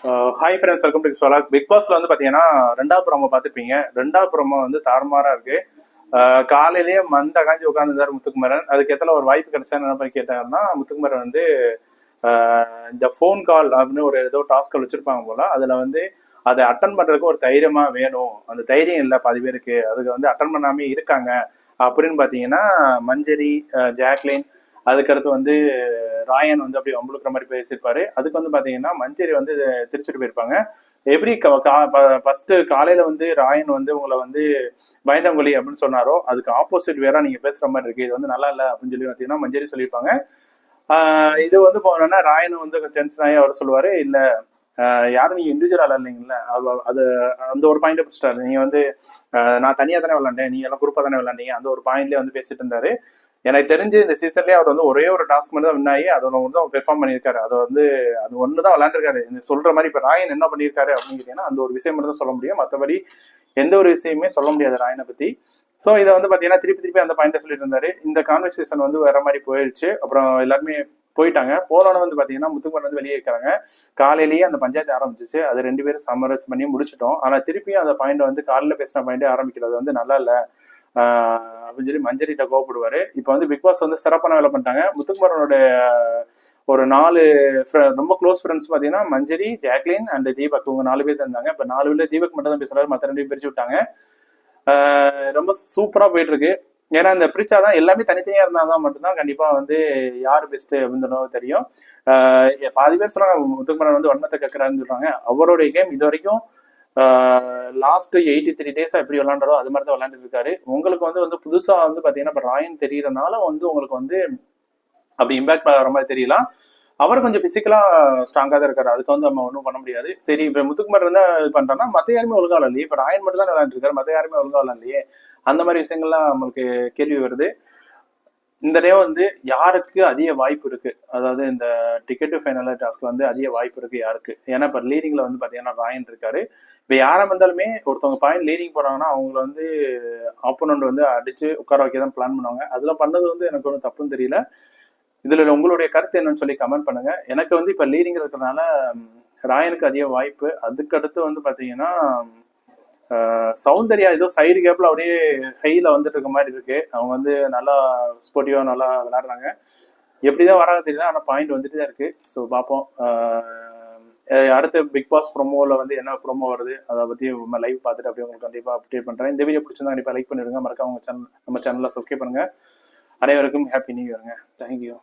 Hi friends, welcome to சோலாக். Big பாஸ்ல வந்து பாத்தீங்கன்னா ரெண்டாவது ப்ரோமோ பார்த்துருப்பீங்க. ரெண்டாவது ப்ரோமோ வந்து தாறுமாறா இருக்கு. காலையிலேயே மந்த காஞ்சி உட்காந்துருந்தாரு முத்துக்குமரன். அதுக்கு எத்தனை ஒரு வாய்ப்பு கிடைச்சா என்ன மாதிரி கேட்டாருன்னா, முத்துக்குமரன் வந்து இந்த ஃபோன் கால் அப்படின்னு ஒரு ஏதோ டாஸ்க் வச்சிருப்பாங்க போல. அதுல வந்து அதை அட்டன் பண்றதுக்கு ஒரு தைரியமா வேணும். அந்த தைரியம் இல்லை பாதி பேருக்கு, அதுக்கு வந்து அட்டன் பண்ணாமே இருக்காங்க அப்படின்னு பாத்தீங்கன்னா மஞ்சரி, ஜாக்லின், அதுக்கடுத்து வந்து ராயன் வந்து அப்படி வம்புழுக்கிற மாதிரி பேசியிருப்பாரு. அதுக்கு வந்து பாத்தீங்கன்னா மஞ்சரி வந்து திருச்சிட்டு போயிருப்பாங்க. எப்படி ஃபர்ஸ்ட் காலையில வந்து ராயன் வந்து உங்களை வந்து பயந்தங்குழி அப்படின்னு சொன்னாரோ, அதுக்கு ஆப்போசிட் வேற நீங்க பேசுற மாதிரி இருக்கு, இது வந்து நல்லா இல்லை அப்படின்னு சொல்லி பாத்தீங்கன்னா மஞ்சரி சொல்லியிருப்பாங்க. இது வந்து போனோம்னா ராயன் வந்து டென்ஷன் ஆகி அவர் சொல்லுவாரு, இல்ல யாரும் நீங்க இண்டிவிஜுவல் இல்லைங்களா, அது அந்த ஒரு பாயிண்ட் பிடிச்சிட்டாரு. நீங்க வந்து நான் தனியா தானே விளாண்டேன், நீங்க எல்லாம் குரூப்பா தானே விளாண்டீங்க, அந்த ஒரு பாயிண்ட்லயே வந்து பேசிட்டு இருந்தாரு. எனக்கு தெரிஞ்சு இந்த சீசன்லயே அவர் வந்து ஒரே ஒரு டாஸ்க் மட்டும் தான் வின் ஆகி அதை வந்து அவர் பெர்ஃபார்ம் பண்ணியிருக்காரு. அதை வந்து அது ஒண்ணுதான் விளையாண்டுருக்காரு. சொல்ற மாதிரி இப்ப ராயன் என்ன பண்ணியிருக்காரு அப்படின்னு கேட்டீங்கன்னா அந்த ஒரு விஷயம் மட்டும் தான் சொல்ல முடியும். மற்றபடி எந்த ஒரு விஷயமே சொல்ல முடியாது ராயனை பத்தி. ஸோ இதை வந்து பாத்தீங்கன்னா திருப்பி திருப்பி அந்த பாயிண்ட சொல்லிட்டு இருந்தாரு. இந்த கான்வர்சேஷன் வந்து வேற மாதிரி போயிடுச்சு. அப்புறம் எல்லாருமே போயிட்டாங்க. போனோன்னு வந்து பாத்தீங்கன்னா முத்துக்குமரன் வந்து வெளியே இருக்கிறாங்க. காலையிலேயே அந்த பஞ்சாயத்து ஆரம்பிச்சிச்சு. அது ரெண்டு பேரும் சமரஸ் பண்ணி முடிச்சிட்டோம். ஆனா திருப்பியும் அந்த பாயிண்ட் வந்து காலையில பேசின பாயிண்டே ஆரம்பிக்கிறது வந்து நல்லா இல்ல அப்படின்னு சொல்லி மஞ்சரிட்ட கோவப்படுவாரு. இப்ப வந்து பிக் பாஸ் வந்து சிறப்பான வேலை பண்ணிட்டாங்க. முத்துக்குமரனோட ஒரு 4 ரொம்ப க்ளோஸ் ஃப்ரெண்ட்ஸ் பாத்தீங்கன்னா மஞ்சரி, ஜாக்லின் அண்ட் தீபக், இவங்க 4 பேர் இருந்தாங்க. இப்ப 4 பேர்ல தீபக் மட்டும் தான் பேசுறாரு, மத்த 2 பேரும் பிரிச்சு விட்டாங்க. ரொம்ப சூப்பரா போயிட்டு இருக்கு. ஏன்னா இந்த பிரிச்சாதான் எல்லாமே தனித்தனியா இருந்தாதான் மட்டும்தான் கண்டிப்பா வந்து யாரு பெஸ்ட் அப்படின்னு தெரியும். பாதி பேர் சொல்றாங்க முத்துக்குமரன் வந்து வன்மத்தை கக்குறாருன்னு சொல்றாங்க. அவருடைய கேம் இது வரைக்கும் லாஸ்ட் 83 டேஸா எப்படி விளாண்டாரோ அது மாதிரி தான் விளையாண்டு இருக்காரு. உங்களுக்கு வந்து புதுசா வந்து பாத்தீங்கன்னா இப்ப ராயன் தெரியறதுனால வந்து உங்களுக்கு வந்து அப்படி இம்பாக்ட் ஆகிற மாதிரி தெரியலாம். அவர் கொஞ்சம் பிசிக்கலா ஸ்ட்ராங்கா தான் இருக்காரு, அதுக்கு வந்து நம்ம ஒன்றும் பண்ண முடியாது. சரி, இப்ப முத்துக்குமார் இருந்தா இது பண்றாங்கன்னா மத்த யாருமே ஒழுங்கா இல்லையே, இப்ப ராயன் மட்டும் தான் விளையாண்டு இருக்காரு, மத்த யாருமே ஒழுங்கா இல்லையே, அந்த மாதிரி விஷயங்கள்லாம் நம்மளுக்கு கேள்வி வருது. இந்த டே வந்து யாருக்கு அதிக வாய்ப்பு இருக்கு, அதாவது இந்த டிக்கெட் ஃபைனல் டாஸ்க் வந்து அதிக வாய்ப்பு இருக்கு யாருக்கு? ஏன்னா இப்ப லீடிங்ல வந்து பாத்தீங்கன்னா ராயன் இருக்காரு. இப்ப யாரா இருந்தாலுமே ஒருத்தவங்க பாயிண்ட் லீடிங் போறாங்கன்னா அவங்கள வந்து ஆப்போனண்ட் வந்து அடிச்சு உட்கார வைக்க தான் பிளான் பண்ணுவாங்க. அதுல பண்ணது வந்து எனக்கு ஒன்றும் தப்புன்னு தெரியல. இதுல உங்களுடைய கருத்து என்னன்னு சொல்லி கமெண்ட் பண்ணுங்க. எனக்கு வந்து இப்ப லீடிங் இருக்கிறதுனால ராயனுக்கு அதிக வாய்ப்பு. அதுக்கு அடுத்து வந்து பாத்தீங்கன்னா சௌந்தர்யா ஏதோ சைடு கேப்ல அப்படியே ஹைல வந்துட்டு இருக்க மாதிரி இருக்கு. அவங்க வந்து நல்லா ஸ்போர்ட்டிவா நல்லா விளையாடுறாங்க. எப்படிதான் வராங்க தெரியல, ஆனா பாயிண்ட் வந்துட்டு தான் இருக்கு. ஸோ பார்ப்போம். அடுத்த பிக் பாஸ் ப்ரோமோல வந்து என்ன ப்ரோமோ வருது அதை பத்தி லைவ் பார்த்துட்டு அப்படியே உங்களுக்கு கண்டிப்பா அப்டேட் பண்றேன். இந்த வீடியோ பிடிச்சிருந்தா கண்டிப்பா லைக் பண்ணிடுங்க. மறக்காம நம்ம சேனலை சப்ஸ்கிரைப் பண்ணுங்க. அனைவருக்கும் ஹாப்பி நியூ இயருங்க. தேங்க்யூ.